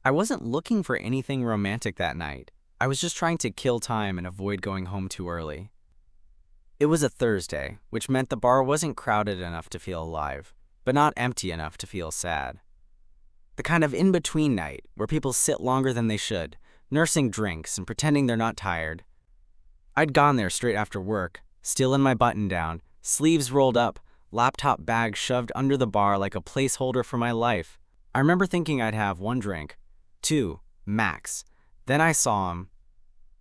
I wasn't looking for anything romantic that night. I was just trying to kill time and avoid going home too early. It was a Thursday, which meant the bar wasn't crowded enough to feel alive, but not empty enough to feel sad. The kind of in-between night where people sit longer than they should, nursing drinks and pretending they're not tired. I'd gone there straight after work, still in my button-down, sleeves rolled up, laptop bag shoved under the bar like a placeholder for my life. I remember thinking I'd have one drink, two, max. Then I saw him.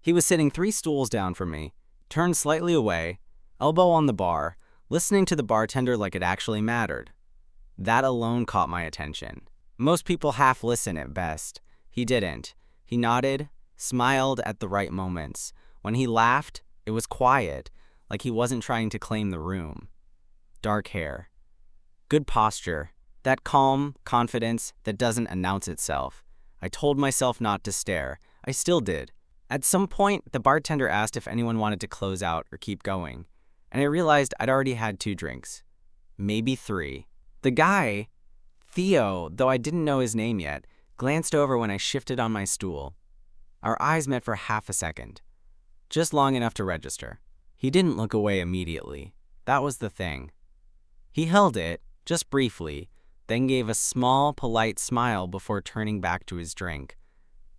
He was sitting 3 stools down from me, turned slightly away, elbow on the bar, listening to the bartender like it actually mattered. That alone caught my attention. Most people half listen at best. He didn't. He nodded, smiled at the right moments. When he laughed, it was quiet, like he wasn't trying to claim the room. Dark hair. Good posture. That calm confidence that doesn't announce itself. I told myself not to stare. I still did. At some point, the bartender asked if anyone wanted to close out or keep going, and I realized I'd already had 2 drinks. Maybe 3. The guy, Theo, though I didn't know his name yet, glanced over when I shifted on my stool. Our eyes met for half a second, just long enough to register. He didn't look away immediately. That was the thing. He held it, just briefly, then gave a small, polite smile before turning back to his drink.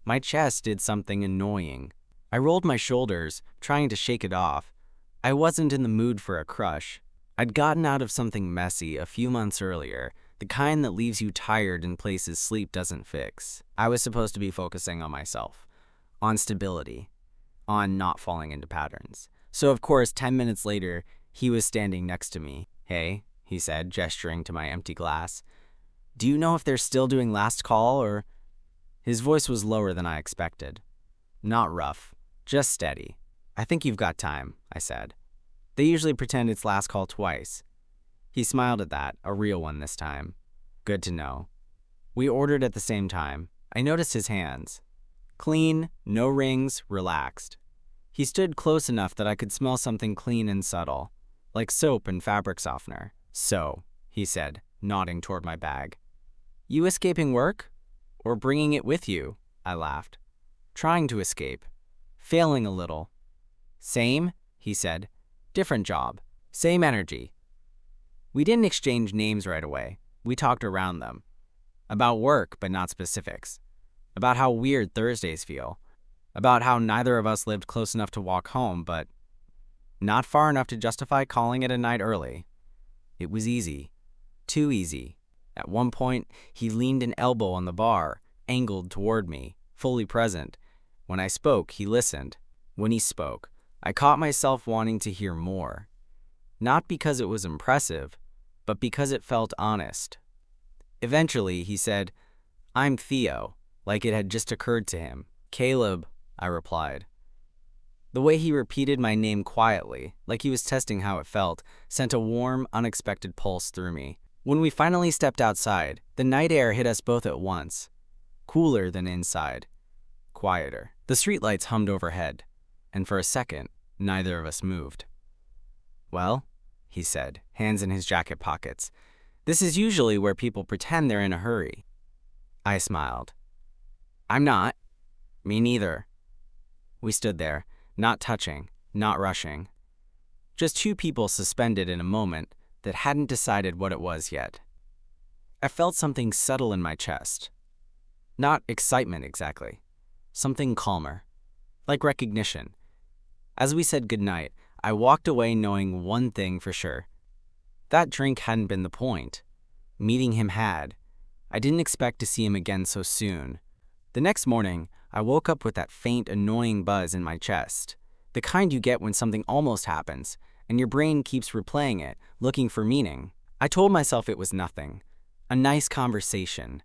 My chest did something annoying. I rolled my shoulders, trying to shake it off. I wasn't in the mood for a crush. I'd gotten out of something messy a few months earlier, the kind that leaves you tired in places sleep doesn't fix. I was supposed to be focusing on myself, on stability, on not falling into patterns. So of course, 10 minutes later, he was standing next to me. "Hey," he said, gesturing to my empty glass. "Do you know if they're still doing last call or—" His voice was lower than I expected. Not rough, just steady. "I think you've got time," I said. "They usually pretend it's last call twice." He smiled at that, a real one this time. Good to know. We ordered at the same time. I noticed his hands. Clean, no rings, relaxed. He stood close enough that I could smell something clean and subtle, like soap and fabric softener. "So," he said, nodding toward my bag. "You escaping work? Or bringing it with you?" I laughed. "Trying to escape. Failing a little." "Same," he said. "Different job. Same energy." We didn't exchange names right away. We talked around them. About work, but not specifics. About how weird Thursdays feel. About how neither of us lived close enough to walk home, but not far enough to justify calling it a night early. It was easy. Too easy. At one point, he leaned an elbow on the bar, angled toward me, fully present. When I spoke, he listened. When he spoke, I caught myself wanting to hear more. Not because it was impressive, but because it felt honest. Eventually, he said, "I'm Theo," like it had just occurred to him. "Caleb," I replied. The way he repeated my name quietly, like he was testing how it felt, sent a warm, unexpected pulse through me. When we finally stepped outside, the night air hit us both at once. Cooler than inside. Quieter. The streetlights hummed overhead, and for a second, neither of us moved. "Well," he said, hands in his jacket pockets. "This is usually where people pretend they're in a hurry." I smiled. "I'm not." "Me neither." We stood there, not touching, not rushing. Just 2 people suspended in a moment that hadn't decided what it was yet. I felt something settle in my chest. Not excitement exactly. Something calmer. Like recognition. As we said goodnight, I walked away knowing one thing for sure. That drink hadn't been the point. Meeting him had. I didn't expect to see him again so soon. The next morning, I woke up with that faint, annoying buzz in my chest. The kind you get when something almost happens, and your brain keeps replaying it, looking for meaning. I told myself it was nothing. A nice conversation.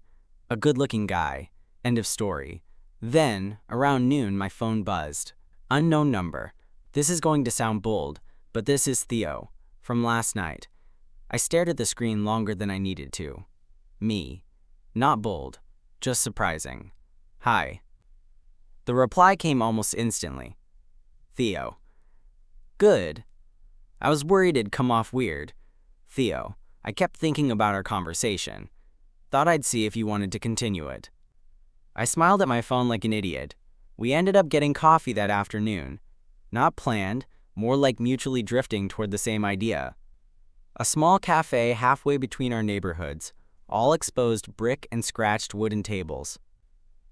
A good-looking guy. End of story. Then, around noon, my phone buzzed. Unknown number. This is going to sound bold, but this is Theo, from last night. I stared at the screen longer than I needed to. Me. Not bold, just surprising. "Hi." The reply came almost instantly. "Theo." "Good." I was worried it'd come off weird. "Theo, I kept thinking about our conversation. Thought I'd see if you wanted to continue it." I smiled at my phone like an idiot. We ended up getting coffee that afternoon. Not planned, more like mutually drifting toward the same idea. A small cafe halfway between our neighborhoods, all exposed brick and scratched wooden tables.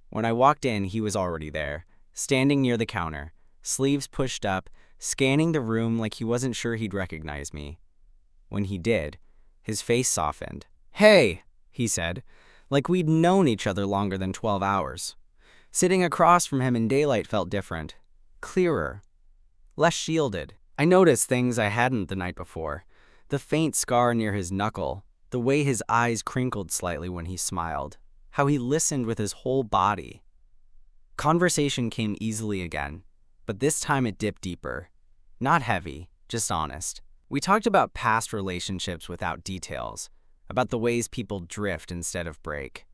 When I walked in, he was already there, standing near the counter, sleeves pushed up, scanning the room like he wasn't sure he'd recognize me. When he did, his face softened. "Hey," he said, like we'd known each other longer than 12 hours. Sitting across from him in daylight felt different, clearer, less shielded. I noticed things I hadn't the night before. The faint scar near his knuckle, the way his eyes crinkled slightly when he smiled, how he listened with his whole body. Conversation came easily again, but this time it dipped deeper. Not heavy, just honest. We talked about past relationships without details, about the ways people drift instead of break,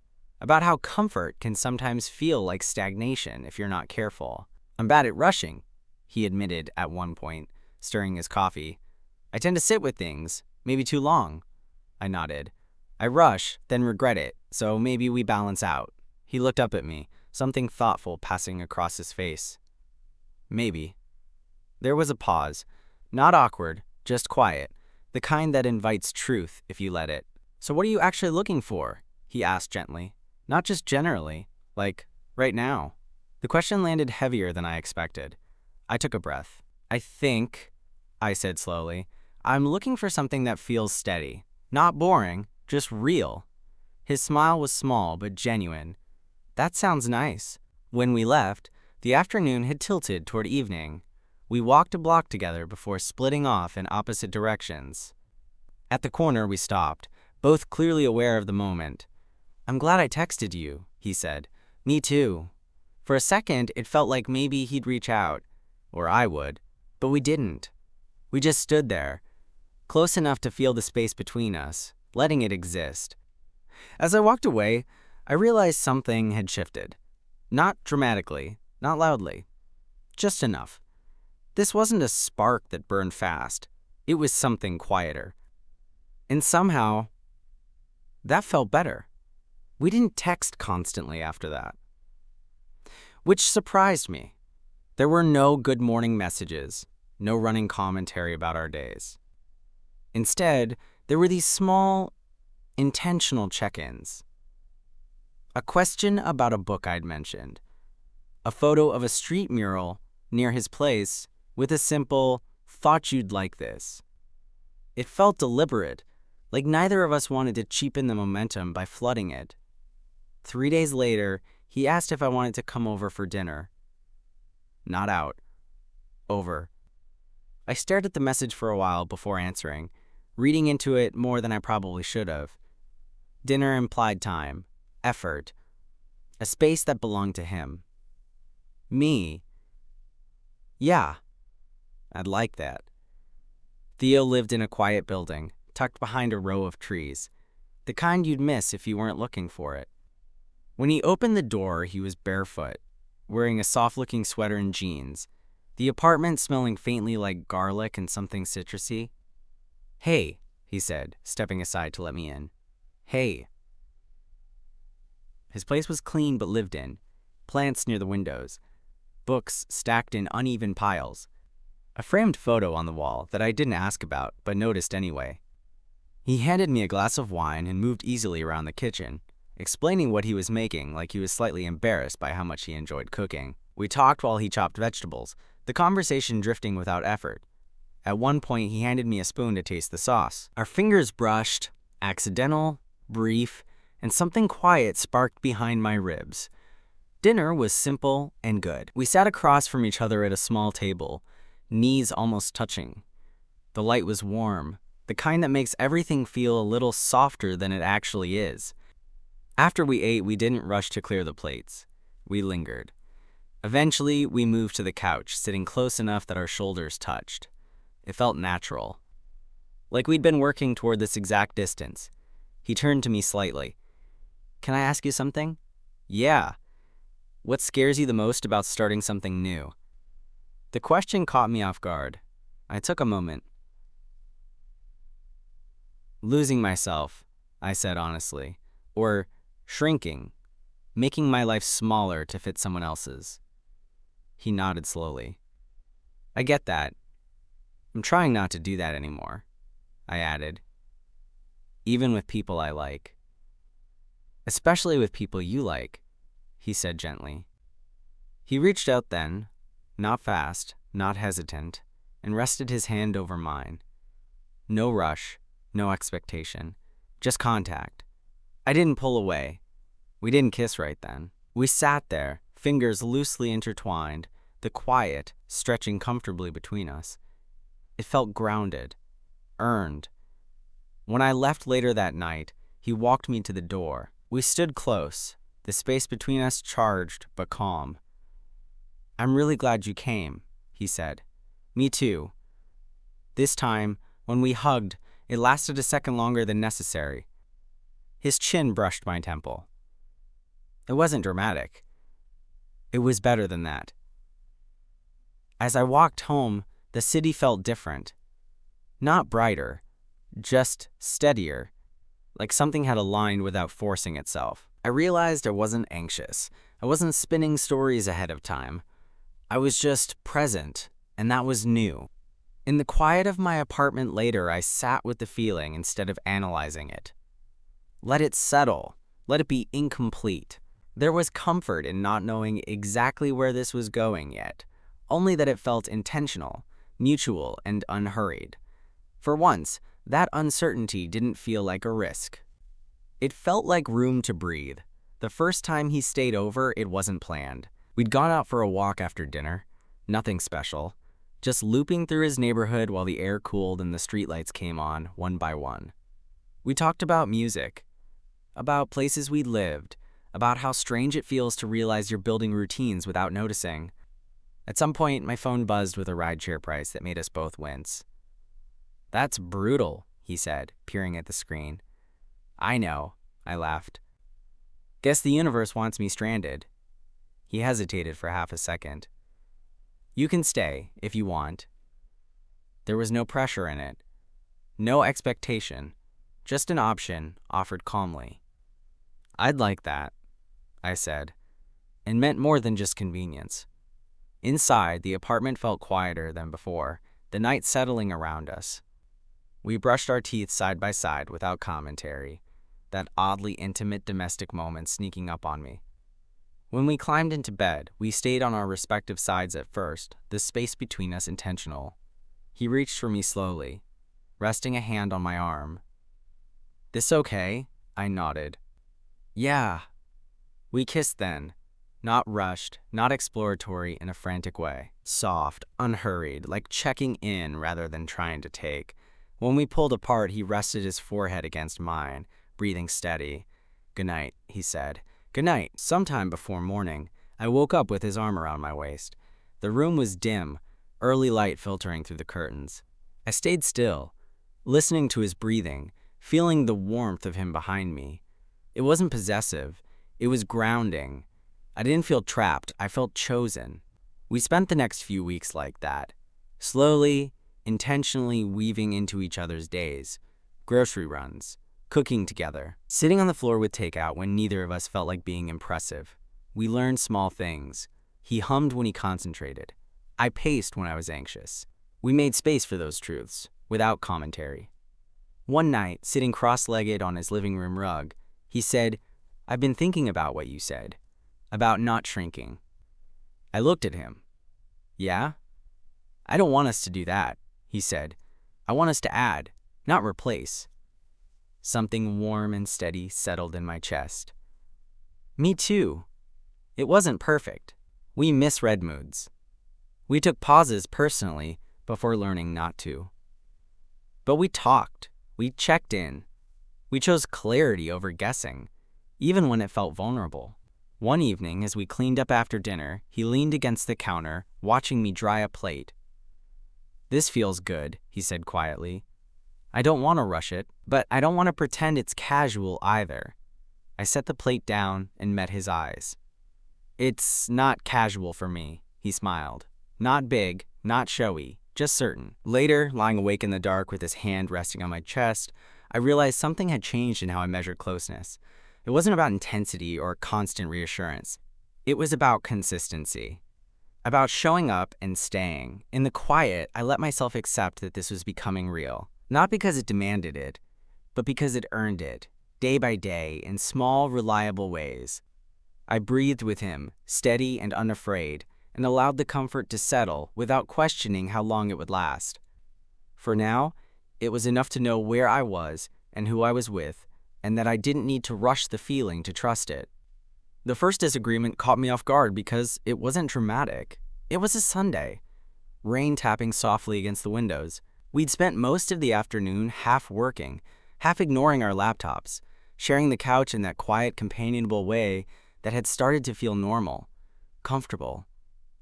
about how comfort can sometimes feel like stagnation if you're not careful. "I'm bad at rushing," he admitted at one point, stirring his coffee. "I tend to sit with things, maybe too long." I nodded. "I rush, then regret it, so maybe we balance out." He looked up at me, something thoughtful passing across his face. "Maybe." There was a pause. Not awkward, just quiet, the kind that invites truth if you let it. "So what are you actually looking for?" he asked gently. Not just generally, like, right now. The question landed heavier than I expected. I took a breath. "I think," I said slowly, "I'm looking for something that feels steady. Not boring, just real." His smile was small but genuine. "That sounds nice." When we left, the afternoon had tilted toward evening. We walked a block together before splitting off in opposite directions. At the corner, we stopped, both clearly aware of the moment. "I'm glad I texted you," he said. "Me too." For a second, it felt like maybe he'd reach out, or I would, but we didn't. We just stood there, close enough to feel the space between us, letting it exist. As I walked away, I realized something had shifted. Not dramatically, not loudly, just enough. This wasn't a spark that burned fast. It was something quieter. And somehow, that felt better. We didn't text constantly after that, which surprised me. There were no good morning messages, no running commentary about our days. Instead, there were these small, intentional check-ins. A question about a book I'd mentioned, a photo of a street mural near his place with a simple, "Thought you'd like this." It felt deliberate, like neither of us wanted to cheapen the momentum by flooding it. 3 days later, he asked if I wanted to come over for dinner. Not out. Over. I stared at the message for a while before answering, reading into it more than I probably should have. Dinner implied time, effort, a space that belonged to him. Me. Yeah, I'd like that. Theo lived in a quiet building, tucked behind a row of trees, the kind you'd miss if you weren't looking for it. When he opened the door, he was barefoot, wearing a soft-looking sweater and jeans, the apartment smelling faintly like garlic and something citrusy. "Hey," he said, stepping aside to let me in. "Hey." His place was clean but lived in, plants near the windows, books stacked in uneven piles, a framed photo on the wall that I didn't ask about but noticed anyway. He handed me a glass of wine and moved easily around the kitchen, explaining what he was making like he was slightly embarrassed by how much he enjoyed cooking. We talked while he chopped vegetables, the conversation drifting without effort. At one point, he handed me a spoon to taste the sauce. Our fingers brushed, accidental, brief, and something quiet sparked behind my ribs. Dinner was simple and good. We sat across from each other at a small table, knees almost touching. The light was warm, the kind that makes everything feel a little softer than it actually is. After we ate, we didn't rush to clear the plates. We lingered. Eventually, we moved to the couch, sitting close enough that our shoulders touched. It felt natural, like we'd been working toward this exact distance. He turned to me slightly. "Can I ask you something?" "Yeah." "What scares you the most about starting something new?" The question caught me off guard. I took a moment. "Losing myself," I said honestly, "or shrinking, making my life smaller to fit someone else's. He nodded slowly. I get that. I'm trying not to do that anymore, I added. Even with people I like. Especially with people you like, he said gently. He reached out then, not fast, not hesitant, and rested his hand over mine. No rush, no expectation, just contact. I didn't pull away. We didn't kiss right then. We sat there, fingers loosely intertwined, the quiet stretching comfortably between us. It felt grounded, earned. When I left later that night, he walked me to the door. We stood close, the space between us charged but calm. I'm really glad you came, he said. Me too. This time, when we hugged, it lasted a second longer than necessary. His chin brushed my temple. It wasn't dramatic. It was better than that. As I walked home, the city felt different. Not brighter, just steadier, like something had aligned without forcing itself. I realized I wasn't anxious. I wasn't spinning stories ahead of time. I was just present, and that was new. In the quiet of my apartment later, I sat with the feeling instead of analyzing it. Let it settle. Let it be incomplete. There was comfort in not knowing exactly where this was going yet, only that it felt intentional, mutual, and unhurried. For once, that uncertainty didn't feel like a risk. It felt like room to breathe. The first time he stayed over, it wasn't planned. We'd gone out for a walk after dinner. Nothing special. Just looping through his neighborhood while the air cooled and the streetlights came on, one by one. We talked about music, about places we'd lived, about how strange it feels to realize you're building routines without noticing. At some point, my phone buzzed with a rideshare price that made us both wince. That's brutal, he said, peering at the screen. I know, I laughed. Guess the universe wants me stranded. He hesitated for half a second. You can stay, if you want. There was no pressure in it. No expectation. Just an option offered calmly. I'd like that, I said, and meant more than just convenience. Inside, the apartment felt quieter than before, the night settling around us. We brushed our teeth side by side without commentary, that oddly intimate domestic moment sneaking up on me. When we climbed into bed, we stayed on our respective sides at first, the space between us intentional. He reached for me slowly, resting a hand on my arm. This okay? I nodded. Yeah. We kissed then. Not rushed, not exploratory in a frantic way. Soft, unhurried, like checking in rather than trying to take. When we pulled apart, he rested his forehead against mine, breathing steady. Good night, he said. Good night. Sometime before morning, I woke up with his arm around my waist. The room was dim, early light filtering through the curtains. I stayed still, listening to his breathing, feeling the warmth of him behind me. It wasn't possessive. It was grounding. I didn't feel trapped. I felt chosen. We spent the next few weeks like that, slowly, intentionally weaving into each other's days. Grocery runs, cooking together, sitting on the floor with takeout when neither of us felt like being impressive. We learned small things. He hummed when he concentrated. I paced when I was anxious. We made space for those truths, without commentary. One night, sitting cross-legged on his living room rug, he said, I've been thinking about what you said, about not shrinking. I looked at him. Yeah? I don't want us to do that, he said. I want us to add, not replace. Something warm and steady settled in my chest. Me too. It wasn't perfect. We misread moods. We took pauses personally before learning not to. But we talked. We checked in. We chose clarity over guessing, even when it felt vulnerable. One evening, as we cleaned up after dinner, he leaned against the counter, watching me dry a plate. This feels good, he said quietly. I don't want to rush it, but I don't want to pretend it's casual either. I set the plate down and met his eyes. It's not casual for me, he smiled. Not big, not showy, just certain. Later, lying awake in the dark with his hand resting on my chest, I realized something had changed in how I measured closeness. It wasn't about intensity or constant reassurance. It was about consistency. About showing up and staying. In the quiet, I let myself accept that this was becoming real. Not because it demanded it, but because it earned it, day by day, in small, reliable ways. I breathed with him, steady and unafraid, and allowed the comfort to settle without questioning how long it would last. For now, it was enough to know where I was and who I was with, and that I didn't need to rush the feeling to trust it. The first disagreement caught me off guard because it wasn't dramatic. It was a Sunday, rain tapping softly against the windows. We'd spent most of the afternoon half working, half ignoring our laptops, sharing the couch in that quiet, companionable way that had started to feel normal, comfortable,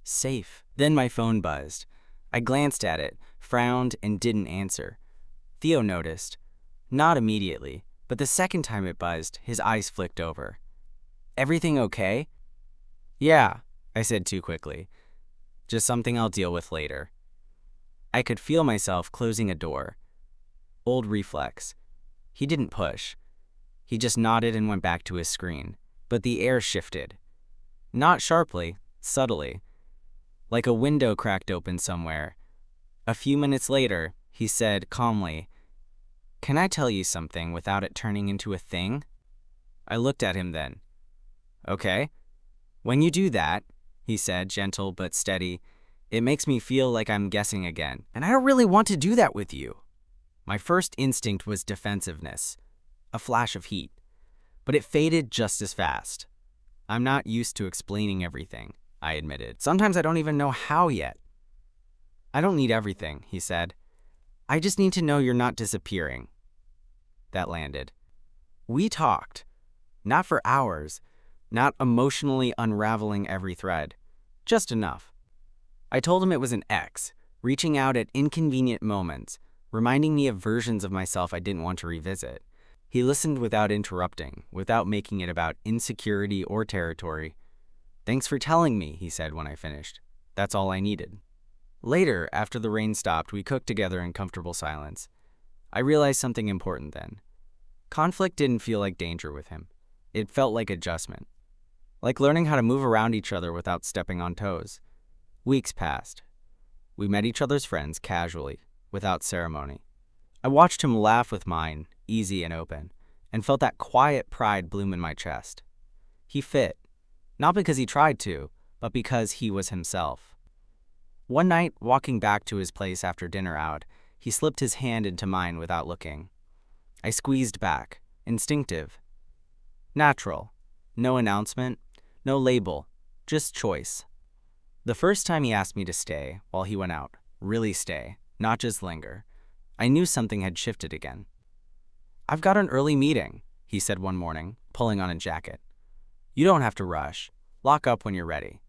safe. Then my phone buzzed. I glanced at it, frowned, and didn't answer. Theo noticed. Not immediately, but the second time it buzzed, his eyes flicked over. "Everything okay?" "Yeah," I said too quickly. "Just something I'll deal with later." I could feel myself closing a door. Old reflex. He didn't push. He just nodded and went back to his screen. But the air shifted. Not sharply, subtly. Like a window cracked open somewhere. A few minutes later, he said calmly, "Can I tell you something without it turning into a thing?" I looked at him then. "Okay." "When you do that," he said, gentle but steady, "it makes me feel like I'm guessing again. And I don't really want to do that with you." My first instinct was defensiveness, a flash of heat. But it faded just as fast. "I'm not used to explaining everything," I admitted. "Sometimes I don't even know how yet." "I don't need everything," he said. "I just need to know you're not disappearing." That landed. We talked. Not for hours. Not emotionally unraveling every thread. Just enough. I told him it was an ex, reaching out at inconvenient moments, reminding me of versions of myself I didn't want to revisit. He listened without interrupting, without making it about insecurity or territory. "Thanks for telling me," he said when I finished. "That's all I needed." Later, after the rain stopped, we cooked together in comfortable silence. I realized something important then. Conflict didn't feel like danger with him. It felt like adjustment. Like learning how to move around each other without stepping on toes. Weeks passed. We met each other's friends casually, without ceremony. I watched him laugh with mine, easy and open, and felt that quiet pride bloom in my chest. He fit, not because he tried to, but because he was himself. One night, walking back to his place after dinner out, he slipped his hand into mine without looking. I squeezed back, instinctive. Natural. No announcement, no label, just choice. The first time he asked me to stay while he went out, really stay, not just linger, I knew something had shifted again. "I've got an early meeting," he said one morning, pulling on a jacket. "You don't have to rush. Lock up when you're ready."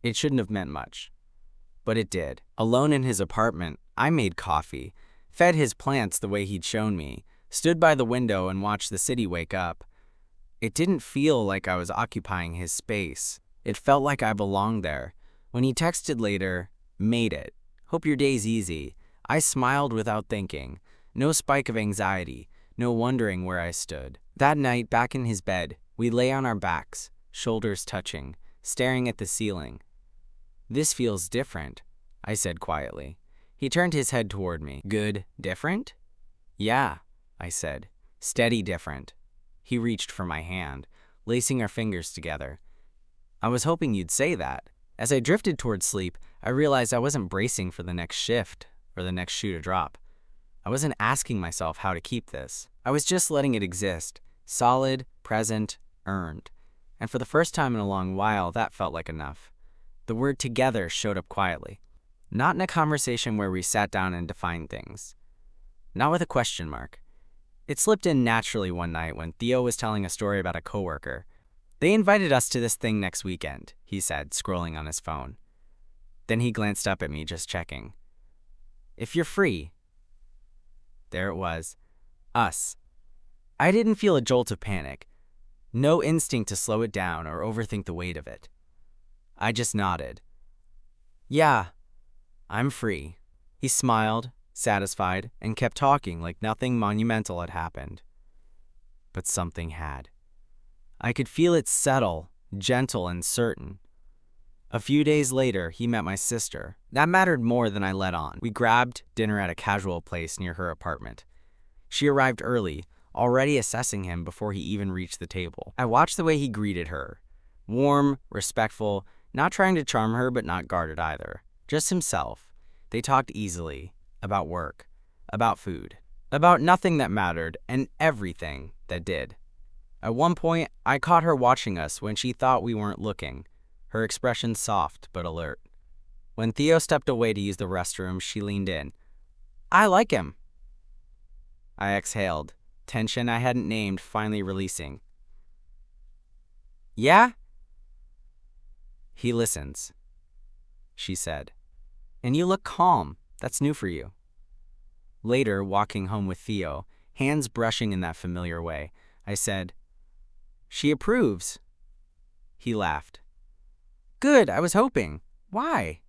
It shouldn't have meant much. But it did. Alone in his apartment, I made coffee, fed his plants the way he'd shown me, stood by the window and watched the city wake up. It didn't feel like I was occupying his space. It felt like I belonged there. When he texted later, "Made it. Hope your day's easy," I smiled without thinking. No spike of anxiety, no wondering where I stood. That night, back in his bed, we lay on our backs, shoulders touching, staring at the ceiling. "This feels different," I said quietly. He turned his head toward me. "Good, different?" "Yeah," I said. "Steady different." He reached for my hand, lacing our fingers together. "I was hoping you'd say that." As I drifted toward sleep, I realized I wasn't bracing for the next shift or the next shoe to drop. I wasn't asking myself how to keep this. I was just letting it exist, solid, present, earned. And for the first time in a long while, that felt like enough. The word "together" showed up quietly. Not in a conversation where we sat down and defined things. Not with a question mark. It slipped in naturally one night when Theo was telling a story about a coworker. "They invited us to this thing next weekend," he said, scrolling on his phone. Then he glanced up at me, just checking. "If you're free." There it was. Us. I didn't feel a jolt of panic. No instinct to slow it down or overthink the weight of it. I just nodded. "Yeah, I'm free." He smiled, satisfied, and kept talking like nothing monumental had happened. But something had. I could feel it settle, gentle and certain. A few days later, he met my sister. That mattered more than I let on. We grabbed dinner at a casual place near her apartment. She arrived early, already assessing him before he even reached the table. I watched the way he greeted her. Warm, respectful, not trying to charm her but not guarded either. Just himself. They talked easily, about work, about food, about nothing that mattered and everything that did. At one point, I caught her watching us when she thought we weren't looking, her expression soft but alert. When Theo stepped away to use the restroom, she leaned in. "I like him." I exhaled, tension I hadn't named finally releasing. "Yeah?" "He listens," she said. "And you look calm. That's new for you." Later, walking home with Theo, hands brushing in that familiar way, I said, "She approves." He laughed. "Good, I was hoping. Why?"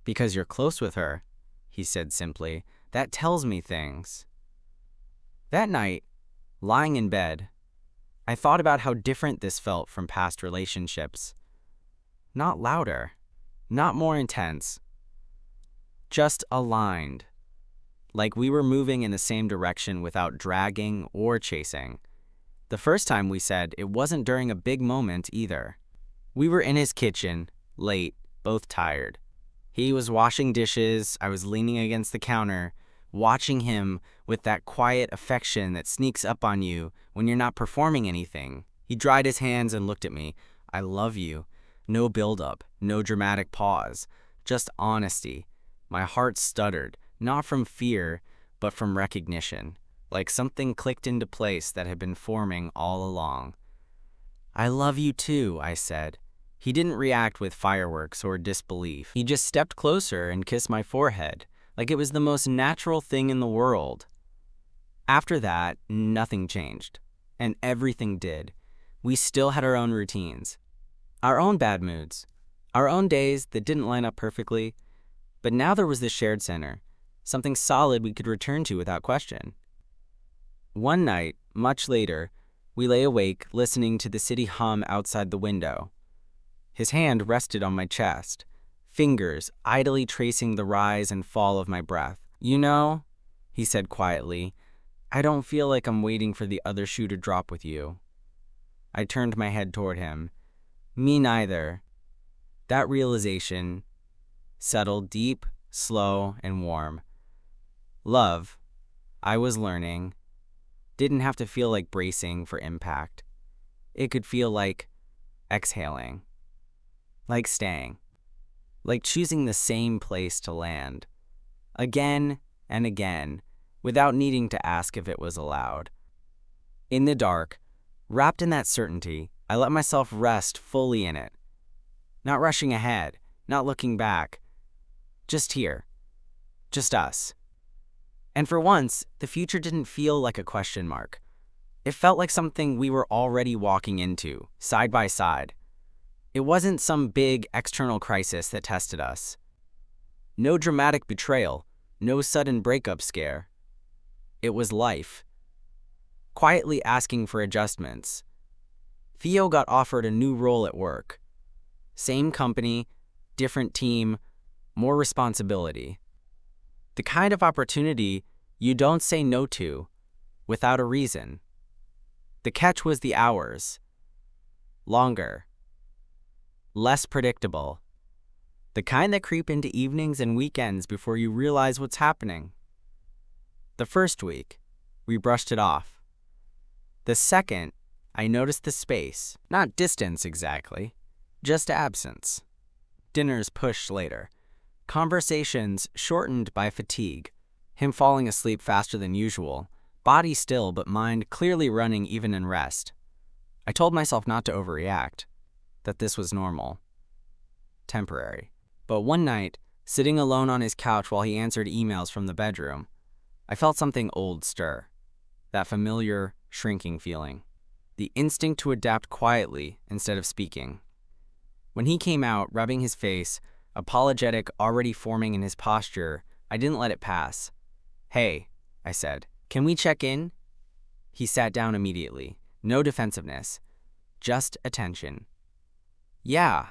"Because you're close with her," he said simply. "That tells me things." That night, lying in bed, I thought about how different this felt from past relationships. Not louder, not more intense, just aligned. Like we were moving in the same direction without dragging or chasing. The first time we said it wasn't during a big moment either. We were in his kitchen, late, both tired. He was washing dishes, I was leaning against the counter, watching him with that quiet affection that sneaks up on you when you're not performing anything. He dried his hands and looked at me. "I love you." No build-up, no dramatic pause, just honesty. My heart stuttered, not from fear, but from recognition, like something clicked into place that had been forming all along. "I love you too," I said. He didn't react with fireworks or disbelief. He just stepped closer and kissed my forehead, like it was the most natural thing in the world. After that, nothing changed, and everything did. We still had our own routines, our own bad moods, our own days that didn't line up perfectly, but now there was this shared center, something solid we could return to without question. One night, much later, we lay awake listening to the city hum outside the window. His hand rested on my chest, fingers idly tracing the rise and fall of my breath. "You know," he said quietly, "I don't feel like I'm waiting for the other shoe to drop with you." I turned my head toward him. "Me neither." That realization settled deep, slow, and warm. Love, I was learning, didn't have to feel like bracing for impact. It could feel like exhaling, like staying, like choosing the same place to land, again and again, without needing to ask if it was allowed. In the dark, wrapped in that certainty, I let myself rest fully in it. Not rushing ahead, not looking back. Just here. Just us. And for once, the future didn't feel like a question mark. It felt like something we were already walking into, side by side. It wasn't some big external crisis that tested us. No dramatic betrayal, no sudden breakup scare. It was life. Quietly asking for adjustments. Theo got offered a new role at work. Same company, different team, more responsibility. The kind of opportunity you don't say no to without a reason. The catch was the hours. Longer. Less predictable. The kind that creep into evenings and weekends before you realize what's happening. The first week, we brushed it off. The second, I noticed the space. Not distance exactly, just absence. Dinners pushed later. Conversations shortened by fatigue. Him falling asleep faster than usual. Body still, but mind clearly running even in rest. I told myself not to overreact, that this was normal. Temporary. But one night, sitting alone on his couch while he answered emails from the bedroom, I felt something old stir. That familiar, shrinking feeling. The instinct to adapt quietly instead of speaking. When he came out, rubbing his face, apologetic already forming in his posture, I didn't let it pass. "Hey," I said, "can we check in?" He sat down immediately. No defensiveness. just attention. Yeah,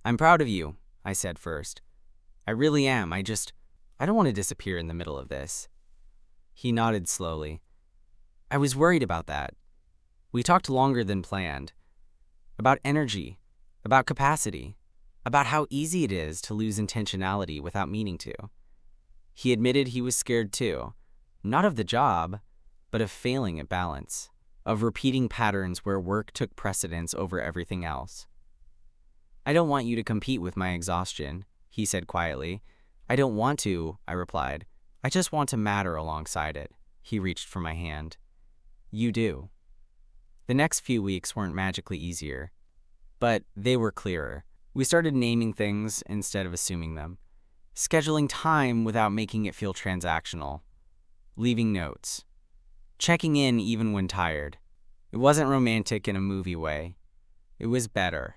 I'm proud of you, I said first. I really am. I don't want to disappear in the middle of this. He nodded slowly. I was worried about that. We talked longer than planned. About energy, about capacity, about how easy it is to lose intentionality without meaning to. He admitted he was scared too, not of the job, but of failing at balance, of repeating patterns where work took precedence over everything else. I don't want you to compete with my exhaustion, he said quietly. I don't want to, I replied. I just want to matter alongside it. He reached for my hand. You do. The next few weeks weren't magically easier, but they were clearer. We started naming things instead of assuming them, scheduling time without making it feel transactional, leaving notes, checking in even when tired. It wasn't romantic in a movie way. It was better.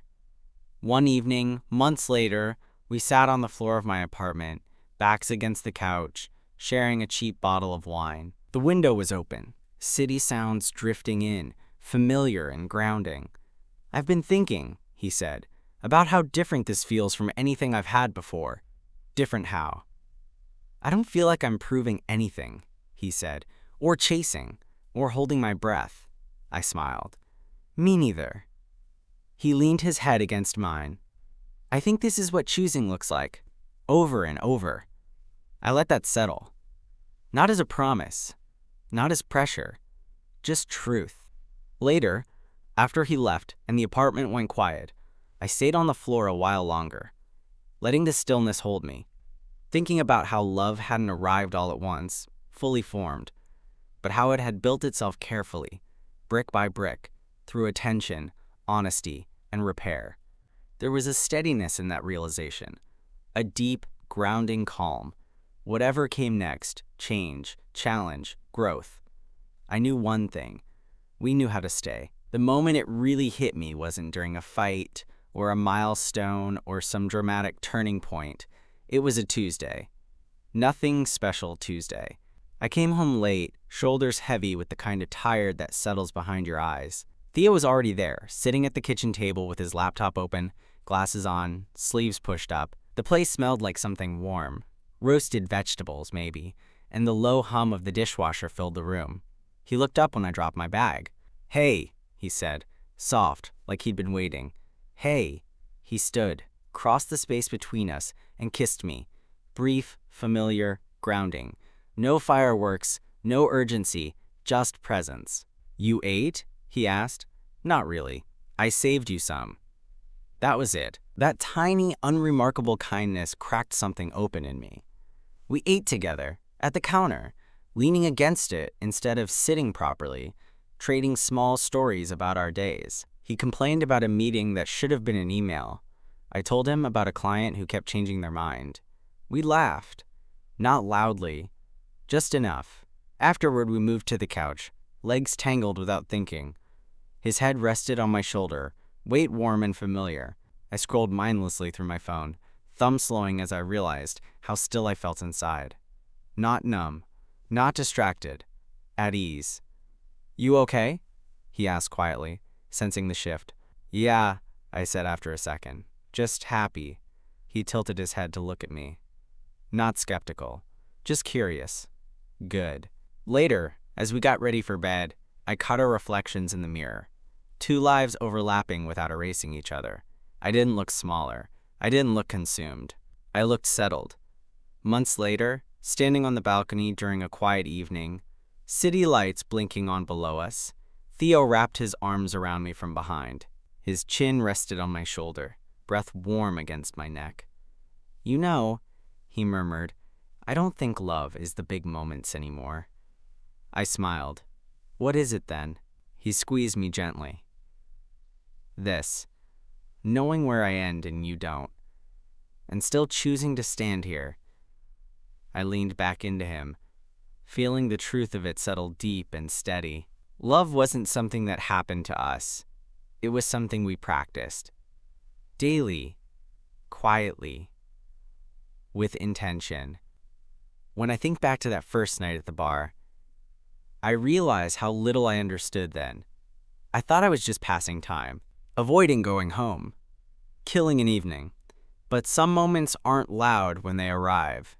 One evening, months later, we sat on the floor of my apartment, backs against the couch, sharing a cheap bottle of wine. The window was open, city sounds drifting in, familiar and grounding. I've been thinking, he said, about how different this feels from anything I've had before. Different how? I don't feel like I'm proving anything, he said, or chasing, or holding my breath. I smiled. Me neither. He leaned his head against mine. I think this is what choosing looks like, over and over. I let that settle. Not as a promise, not as pressure, just truth. Later, after he left and the apartment went quiet, I stayed on the floor a while longer, letting the stillness hold me, thinking about how love hadn't arrived all at once, fully formed, but how it had built itself carefully, brick by brick, through attention, honesty, and repair. There was a steadiness in that realization, a deep, grounding calm. Whatever came next, change, challenge, growth. I knew one thing. We knew how to stay. The moment it really hit me wasn't during a fight or a milestone or some dramatic turning point. It was a Tuesday. Nothing special Tuesday. I came home late, shoulders heavy with the kind of tired that settles behind your eyes. Theo was already there, sitting at the kitchen table with his laptop open, glasses on, sleeves pushed up. The place smelled like something warm. Roasted vegetables, maybe, and the low hum of the dishwasher filled the room. He looked up when I dropped my bag. Hey, he said, soft, like he'd been waiting. Hey. He stood, crossed the space between us, and kissed me. Brief, familiar, grounding. No fireworks, no urgency, just presence. You ate? He asked. Not really. I saved you some. That was it. That tiny, unremarkable kindness cracked something open in me. We ate together, at the counter, leaning against it instead of sitting properly, trading small stories about our days. He complained about a meeting that should have been an email. I told him about a client who kept changing their mind. We laughed. Not loudly, just enough. Afterward, we moved to the couch, legs tangled without thinking. His head rested on my shoulder, weight warm and familiar. I scrolled mindlessly through my phone, thumb slowing as I realized how still I felt inside. Not numb, not distracted, at ease. You okay? He asked quietly, sensing the shift. Yeah, I said after a second. Just happy. He tilted his head to look at me. Not skeptical, just curious. Good. Later, as we got ready for bed, I caught our reflections in the mirror. Two lives overlapping without erasing each other. I didn't look smaller. I didn't look consumed. I looked settled. Months later, standing on the balcony during a quiet evening, city lights blinking on below us, Theo wrapped his arms around me from behind. His chin rested on my shoulder, breath warm against my neck. You know, he murmured, I don't think love is the big moments anymore. I smiled. What is it then? He squeezed me gently. This. Knowing where I end and you don't. And still choosing to stand here. I leaned back into him, feeling the truth of it settle deep and steady. Love wasn't something that happened to us. It was something we practiced. Daily. Quietly. With intention. When I think back to that first night at the bar, I realize how little I understood then. I thought I was just passing time, avoiding going home, killing an evening. But some moments aren't loud when they arrive.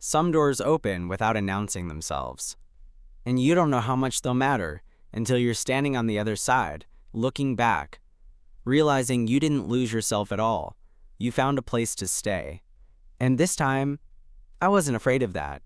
Some doors open without announcing themselves. And you don't know how much they'll matter until you're standing on the other side, looking back, realizing you didn't lose yourself at all. You found a place to stay. And this time, I wasn't afraid of that.